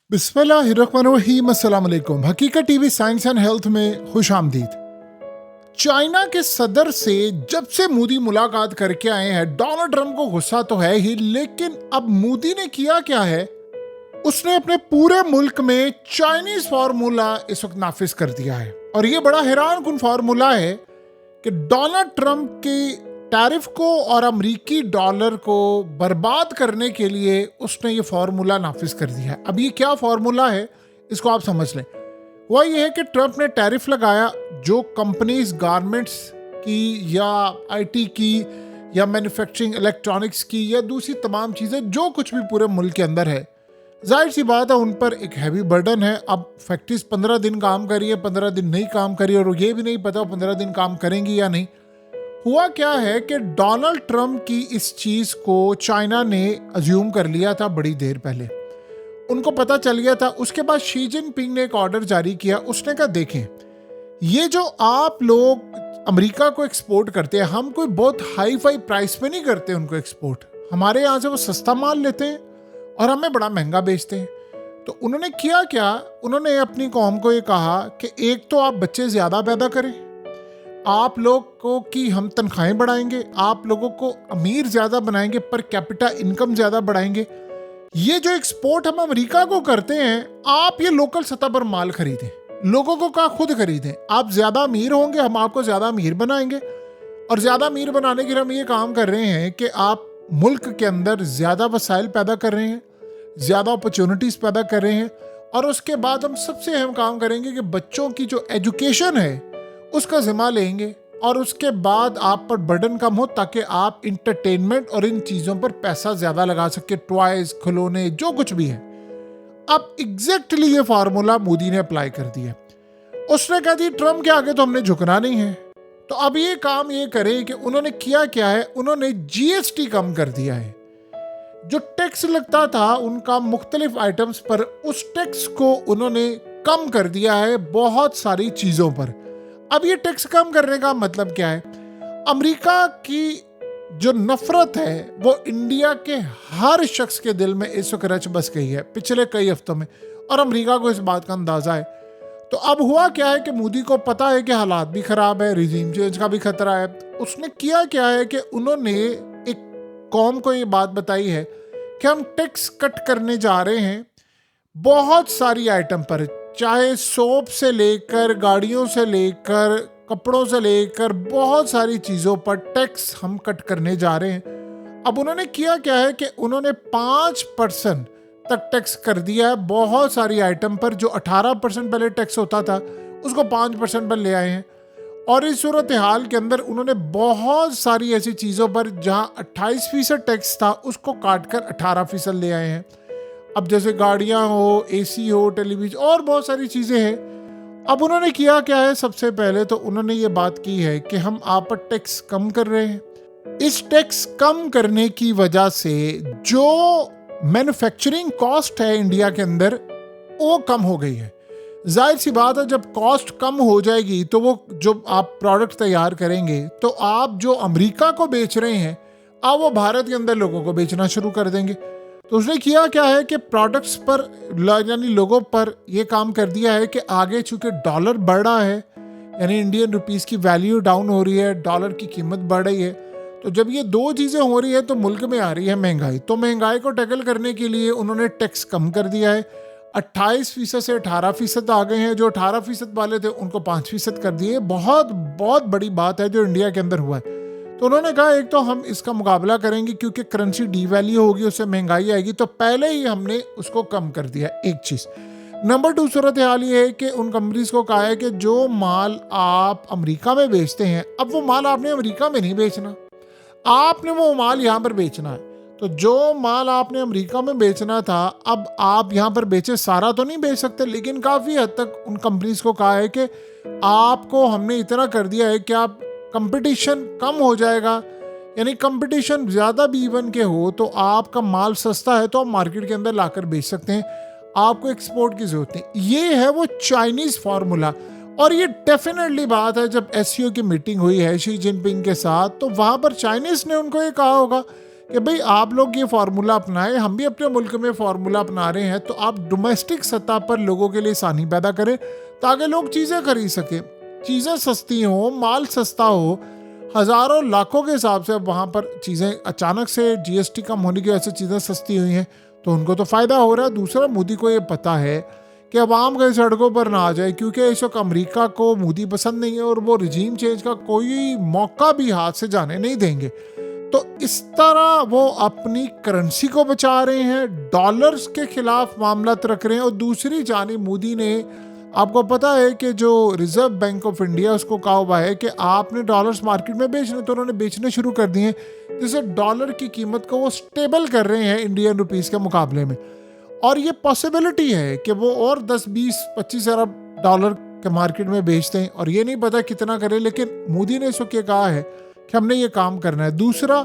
बिस्मिल्लाहिर्रहमानिर्रहीम। अस्सलाम वालेकुम। हकीकत टीवी साइंस एंड हेल्थ में खुश आमदीद। चाइना के सदर से जब से मोदी मुलाकात करके आए हैं, डोनाल्ड ट्रंप को गुस्सा तो है ही, लेकिन अब मोदी ने किया क्या है, उसने अपने पूरे मुल्क में चाइनीज फार्मूला इस वक्त नाफिज कर दिया है। और ये बड़ा हैरान कुन फार्मूला है कि डोनाल्ड ट्रंप की टैरिफ को और अमरीकी डॉलर को बर्बाद करने के लिए उसने ये फार्मूला नाफिज कर दिया है। अब ये क्या फार्मूला है, इसको आप समझ लें। वह ये है कि ट्रंप ने टैरिफ लगाया जो कंपनीज गारमेंट्स की या आईटी की या मैन्युफैक्चरिंग इलेक्ट्रॉनिक्स की या दूसरी तमाम चीज़ें जो कुछ भी पूरे मुल्क के अंदर है, जाहिर सी बात है उन पर एक हैवी बर्डन है। अब फैक्ट्रीज 15 दिन काम करी है, 15 दिन नहीं काम करी, और ये भी नहीं पता 15 दिन काम करेंगी या नहीं। हुआ क्या है कि डोनाल्ड ट्रंप की इस चीज को चाइना ने अज्यूम कर लिया था बड़ी देर पहले, उनको पता चल गया था। उसके बाद शी जिनपिंग ने एक ऑर्डर जारी किया। उसने कहा देखें, ये जो आप लोग अमेरिका को एक्सपोर्ट करते हैं, हम कोई बहुत हाई फाई प्राइस पे नहीं करते उनको एक्सपोर्ट। हमारे यहाँ से वो सस्ता माल लेते हैं और हमें बड़ा महंगा बेचते हैं। तो उन्होंने किया क्या, उन्होंने अपनी कौम को ये कहा कि एक तो आप बच्चे ज़्यादा पैदा करें, आप लोगों की हम तनख्वाहें बढ़ाएंगे, आप लोगों को अमीर ज़्यादा बनाएंगे, पर कैपिटा इनकम ज़्यादा बढ़ाएंगे। ये जो एक्सपोर्ट हम अमेरिका को करते हैं, आप ये लोकल सतह पर माल खरीदें, लोगों को कहा खुद खरीदें। आप ज़्यादा अमीर होंगे, हम आपको ज़्यादा अमीर बनाएंगे। और ज़्यादा अमीर बनाने के लिए हम ये काम कर रहे हैं कि आप मुल्क के अंदर ज़्यादा वसाइल पैदा कर रहे हैं, ज़्यादा अपॉर्चुनिटीज़ पैदा कर रहे हैं। और उसके बाद हम सबसे अहम काम करेंगे कि बच्चों की जो एजुकेशन है उसका जिम्मा लेंगे, और उसके बाद आप पर बर्डन कम हो ताकि आप इंटरटेनमेंट और इन चीज़ों पर पैसा ज़्यादा लगा सके, टॉयज, खिलौने, जो कुछ भी है। अब एग्जैक्टली ये फार्मूला मोदी ने अप्लाई कर दिया। उसने कहा जी ट्रम्प के आगे तो हमने झुकना नहीं है। तो अब ये काम ये करें कि उन्होंने किया क्या है, उन्होंने जीएसटी कम कर दिया है। जो टैक्स लगता था उनका मुख्तलिफ आइटम्स पर, उस टैक्स को उन्होंने कम कर दिया है बहुत सारी चीज़ों पर। अब ये टैक्स कम करने का मतलब क्या है, अमेरिका की जो नफरत है वो इंडिया के हर शख्स के दिल में इस वक्त रच बस गई है पिछले कई हफ्तों में, और अमेरिका को इस बात का अंदाजा है। तो अब हुआ क्या है कि मोदी को पता है कि हालात भी खराब है, रिजीम चेंज का भी खतरा है। उसने किया क्या है कि उन्होंने एक कौम को ये बात बताई है कि हम टैक्स कट करने जा रहे हैं बहुत सारी आइटम पर, चाहे सोप से लेकर, गाड़ियों से लेकर, कपड़ों से लेकर, बहुत सारी चीज़ों पर टैक्स हम कट करने जा रहे हैं। अब उन्होंने किया क्या है कि उन्होंने 5% तक टैक्स कर दिया है बहुत सारी आइटम पर। जो 18% पहले टैक्स होता था उसको 5% पर ले आए हैं। और इस सूरत हाल के अंदर उन्होंने बहुत सारी ऐसी चीज़ों पर जहां 28% टैक्स था उसको काट कर 18% ले आए हैं। अब जैसे गाड़ियां हो, एसी हो, टेलीविजन और बहुत सारी चीज़ें हैं। अब उन्होंने किया क्या है, सबसे पहले तो उन्होंने ये बात की है कि हम आप पर टैक्स कम कर रहे हैं। इस टैक्स कम करने की वजह से जो मैन्युफैक्चरिंग कॉस्ट है इंडिया के अंदर वो कम हो गई है। जाहिर सी बात है, जब कॉस्ट कम हो जाएगी तो वो जो आप प्रोडक्ट तैयार करेंगे तो आप जो अमेरिका को बेच रहे हैं आप वो भारत के अंदर लोगों को बेचना शुरू कर देंगे। तो उसने किया क्या है कि प्रोडक्ट्स पर यानी लोगों पर यह काम कर दिया है कि आगे चूंकि डॉलर बढ़ रहा है, यानी इंडियन रुपीस की वैल्यू डाउन हो रही है, डॉलर की कीमत बढ़ रही है, तो जब ये दो चीज़ें हो रही है तो मुल्क में आ रही है महंगाई। तो महंगाई को टैकल करने के लिए उन्होंने टैक्स कम कर दिया है। 28% से 18% आ गए हैं। जो 18% वाले थे उनको 5% कर दिए। बहुत बहुत बड़ी बात है जो इंडिया के अंदर हुआ है। तो उन्होंने कहा एक तो हम इसका मुकाबला करेंगे क्योंकि करेंसी डीवैल्यू होगी, उससे महंगाई आएगी, तो पहले ही हमने उसको कम कर दिया, एक चीज़। नंबर 2 सूरत हाल ये है कि उन कंपनीज को कहा है कि जो माल आप अमेरिका में बेचते हैं, अब वो माल आपने अमेरिका में नहीं बेचना, आपने वो माल यहाँ पर बेचना है। तो जो माल आपने अमेरिका में बेचना था अब आप यहाँ पर बेचे, सारा तो नहीं बेच सकते, लेकिन काफ़ी हद तक उन कंपनीज को कहा है कि आपको हमने इतना कर दिया है कि आप कंपटीशन कम हो जाएगा, यानी कंपटीशन ज़्यादा भी इवन के हो तो आपका माल सस्ता है तो आप मार्केट के अंदर लाकर बेच सकते हैं, आपको एक्सपोर्ट की ज़रूरत नहीं। ये है वो चाइनीज़ फार्मूला। और ये डेफिनेटली बात है, जब एससीओ की मीटिंग हुई है शी जिनपिंग के साथ, तो वहाँ पर चाइनीज़ ने उनको ये कहा होगा कि भाई आप लोग ये फार्मूला अपनाएं, हम भी अपने मुल्क में फार्मूला अपना रहे हैं, तो आप डोमेस्टिक सतह पर लोगों के लिए आसानी पैदा करें ताकि लोग चीज़ें खरीद सकें, चीज़ें सस्ती हो, माल सस्ता हो। हज़ारों लाखों के हिसाब से अब वहाँ पर चीज़ें अचानक से जीएसटी कम होने की वजह से चीज़ें सस्ती हुई हैं, तो उनको तो फ़ायदा हो रहा है। दूसरा, मोदी को ये पता है कि अवाम कहीं सड़कों पर ना आ जाए, क्योंकि इस वक्त अमेरिका को मोदी पसंद नहीं है और वो रिजीम चेंज का कोई मौका भी हाथ से जाने नहीं देंगे। तो इस तरह वो अपनी करेंसी को बचा रहे हैं, डॉलर्स के खिलाफ मामला रख रहे हैं। और दूसरी जानिब मोदी ने, आपको पता है कि जो रिजर्व बैंक ऑफ इंडिया, उसको कहा हुआ है कि आपने डॉलर्स मार्केट में बेचने, तो उन्होंने बेचने शुरू कर दिए, जिससे डॉलर की कीमत को वो स्टेबल कर रहे हैं इंडियन रुपीस के मुकाबले में। और ये पॉसिबिलिटी है कि वो और 10, 20, 25 अरब डॉलर के मार्केट में बेचते हैं, और ये नहीं पता कितना करें, लेकिन मोदी ने इस वक्त ये कहा है कि हमने ये काम करना है। दूसरा,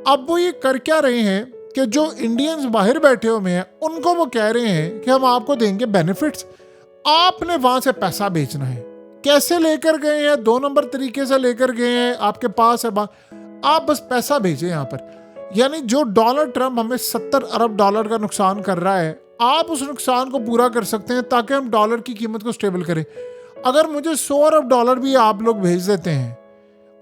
अब वो ये कर क्या रहे हैं कि जो इंडियंस बाहर बैठे हुए हैं उनको वो कह रहे हैं कि हम आपको देंगे बेनिफिट्स, आपने वहां से पैसा बेचना है। कैसे लेकर गए हैं? 2 नंबर तरीके से लेकर गए हैं, आपके पास है, आप बस पैसा भेजें यहाँ पर। यानी जो डोनाल्ड ट्रंप हमें 70 अरब डॉलर का नुकसान कर रहा है, आप उस नुकसान को पूरा कर सकते हैं ताकि हम डॉलर की कीमत को स्टेबल करें। अगर मुझे 100 अरब डॉलर भी आप लोग भेज देते हैं,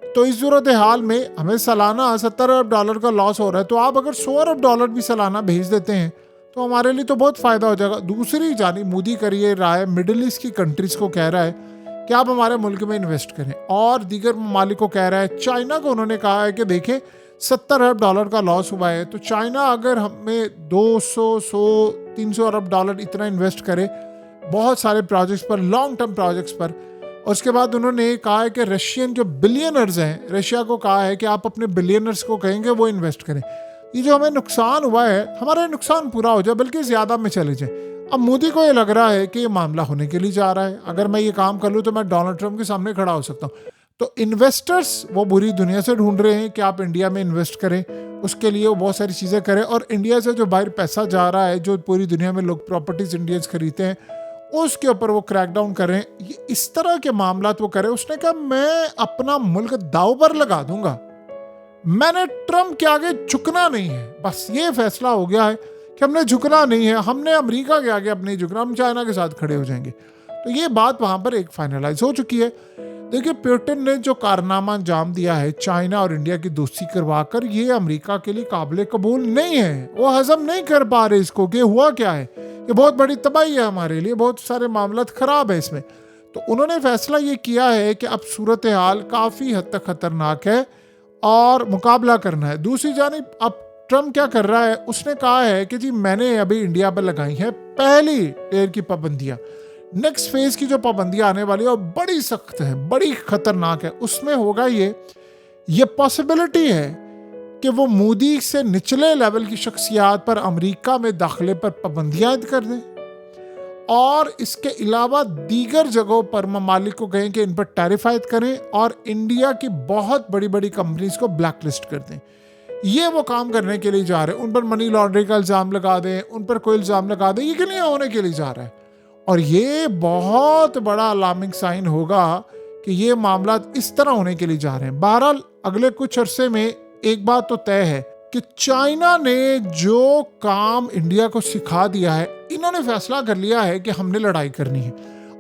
तो इस सूरत हाल में हमें सालाना 70 अरब डॉलर का लॉस हो रहा है, तो आप अगर 100 अरब डॉलर भी सालाना भेज देते हैं तो हमारे लिए तो बहुत फ़ायदा हो जाएगा। दूसरी जानिब मोदी करिए रहा है, मिडिल ईस्ट की कंट्रीज़ को कह रहा है कि आप हमारे मुल्क में इन्वेस्ट करें, और दीगर ममालिक को कह रहा है। चाइना को उन्होंने कहा है कि देखें 70 अरब डॉलर का लॉस हुआ है, तो चाइना अगर हमें 200, 100, 300 अरब डॉलर इतना इन्वेस्ट करे बहुत सारे प्रोजेक्ट्स पर, लॉन्ग टर्म प्रोजेक्ट्स पर। और उसके बाद उन्होंने कहा है कि रशियन जो बिलियनर्स हैं, रशिया को कहा है कि आप अपने बिलियनर्स को कहेंगे वो इन्वेस्ट करें। ये जो हमें नुकसान हुआ है, हमारा नुकसान पूरा हो जाए, बल्कि ज़्यादा में चले जाए। अब मोदी को ये लग रहा है कि ये मामला होने के लिए जा रहा है, अगर मैं ये काम कर लूँ तो मैं डोनाल्ड ट्रंप के सामने खड़ा हो सकता हूँ। तो इन्वेस्टर्स वो पूरी दुनिया से ढूंढ रहे हैं कि आप इंडिया में इन्वेस्ट करें, उसके लिए वो बहुत सारी चीज़ें करें। और इंडिया से जो बाहर पैसा जा रहा है, जो पूरी दुनिया में लोग प्रॉपर्टीज इंडियंस खरीदते हैं, उसके ऊपर वो क्रैकडाउन करें। ये इस तरह के मामला वो करें। उसने कहा मैं अपना मुल्क दाव पर लगा दूंगा, मैंने ट्रंप के आगे झुकना नहीं है। बस ये फैसला हो गया है कि हमने झुकना नहीं है, हमने अमेरिका के आगे अब नहीं झुकना, हम चाइना के साथ खड़े हो जाएंगे। तो ये बात वहां पर एक फाइनलाइज हो चुकी है। देखिए, पुतिन ने जो कारनामा अंजाम दिया है चाइना और इंडिया की दोस्ती करवाकर, ये अमेरिका के लिए काबिल कबूल नहीं है। वो हजम नहीं कर पा रहे इसको कि हुआ क्या है, ये बहुत बड़ी तबाही है हमारे लिए, बहुत सारे मामला खराब है इसमें। तो उन्होंने फैसला ये किया है कि अब सूरत हाल काफ़ी हद तक खतरनाक है और मुकाबला करना है। दूसरी जानिब अब ट्रंप क्या कर रहा है, उसने कहा है कि जी मैंने अभी इंडिया पर लगाई है पहली लेयर की पाबंदियां, नेक्स्ट फेज की जो पाबंदियां आने वाली है वो बड़ी सख्त है, बड़ी खतरनाक है। उसमें होगा ये पॉसिबिलिटी है कि वो मोदी से निचले लेवल की शख्सियात पर अमेरिका में दाखिले पर पाबंदियां ऐड कर दें, और इसके अलावा दीगर जगहों पर ममालिक को कहें कि इन पर टैरिफ आयद करें और इंडिया की बहुत बड़ी बड़ी कंपनीज को ब्लैक लिस्ट कर दें। ये वो काम करने के लिए जा रहे हैं। उन पर मनी लॉन्ड्रिंग का इल्ज़ाम लगा दें, उन पर कोई इल्ज़ाम लगा दें, ये के लिए होने के लिए जा रहा है। और ये बहुत बड़ा अलार्मिंग साइन होगा कि ये मामला इस तरह होने के लिए जा रहे हैं। बहरहाल अगले कुछ अरसे में एक बात तो तय है कि चाइना ने जो काम इंडिया को सिखा दिया है, इन्होंने फैसला कर लिया है कि हमने लड़ाई करनी है।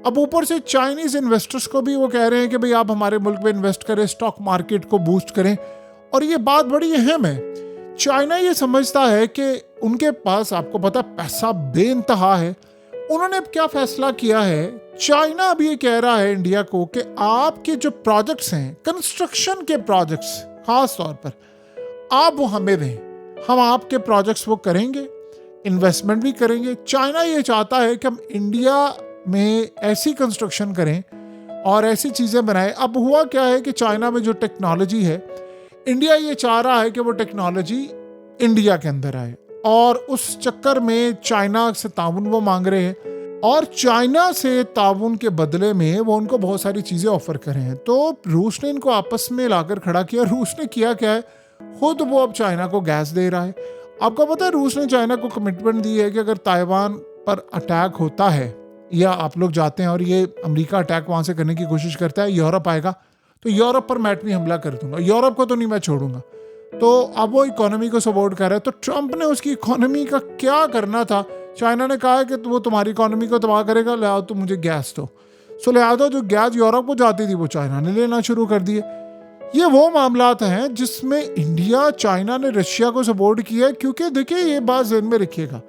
अब ऊपर से चाइनीज इन्वेस्टर्स को भी वो कह रहे हैं कि भाई आप हमारे मुल्क में इन्वेस्ट करें, स्टॉक मार्केट को बूस्ट करें। और ये बात बड़ी अहम है। चाइना ये समझता है कि उनके पास, आपको पता, पैसा बेइंतहा है। उन्होंने अब क्या फैसला किया है, चाइना अब ये कह रहा है इंडिया को कि आपके जो प्रोजेक्ट्स हैं, कंस्ट्रक्शन के प्रोजेक्ट्स खास तौर पर, आप वो हमें दें, हम आपके प्रोजेक्ट्स वो करेंगे, इन्वेस्टमेंट भी करेंगे। चाइना ये चाहता है कि हम इंडिया में ऐसी कंस्ट्रक्शन करें और ऐसी चीज़ें बनाएं। अब हुआ क्या है कि चाइना में जो टेक्नोलॉजी है, इंडिया ये चाह रहा है कि वो टेक्नोलॉजी इंडिया के अंदर आए, और उस चक्कर में चाइना से ताउन वो मांग रहे हैं, और चाइना से ताउन के बदले में वो उनको बहुत सारी चीज़ें ऑफर कर रहे हैं। तो रूस ने इनको आपस में लाकर खड़ा किया। रूस ने किया क्या है, खुद वो अब चाइना को गैस दे रहा है। आपको पता है रूस ने चाइना को कमिटमेंट दी है कि अगर ताइवान पर अटैक होता है, या आप लोग जाते हैं और ये अमेरिका अटैक वहाँ से करने की कोशिश करता है, यूरोप आएगा, तो यूरोप पर मैं एटमी हमला कर दूंगा, यूरोप को तो नहीं मैं छोड़ूंगा। तो अब वो इकोनॉमी को सपोर्ट कर रहा है। तो ट्रंप ने उसकी इकोनॉमी का क्या करना था, चाइना ने कहा है कि वो तुम्हारी इकोनॉमी को तबाह करेगा, ले आओ तुम मुझे गैस दो। सो लिहाजा जो गैस यूरोप को जाती थी वो चाइना ने लेना शुरू कर दिए। ये वो मामलात हैं जिसमें इंडिया चाइना ने रशिया को सपोर्ट किया है, क्योंकि देखिए ये बात ज़हन में रखिएगा,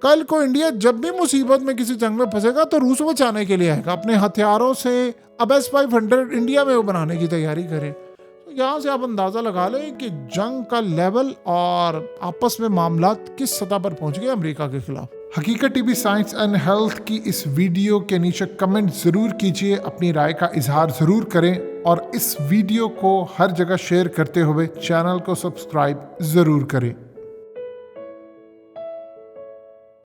कल को इंडिया जब भी मुसीबत में किसी जंग में फंसेगा तो रूस को बचाने के लिए आएगा अपने हथियारों से। अब S-500 इंडिया में वो बनाने की तैयारी करें। तो यहाँ से आप अंदाज़ा लगा लें कि जंग का लेवल और आपस में मामलात किस सतह पर पहुँच गए अमेरिका के खिलाफ। हकीकत टीवी साइंस एंड हेल्थ की इस वीडियो के नीचे कमेंट ज़रूर कीजिए, अपनी राय का इजहार ज़रूर करें और इस वीडियो को हर जगह शेयर करते हुए चैनल को सब्सक्राइब ज़रूर करें।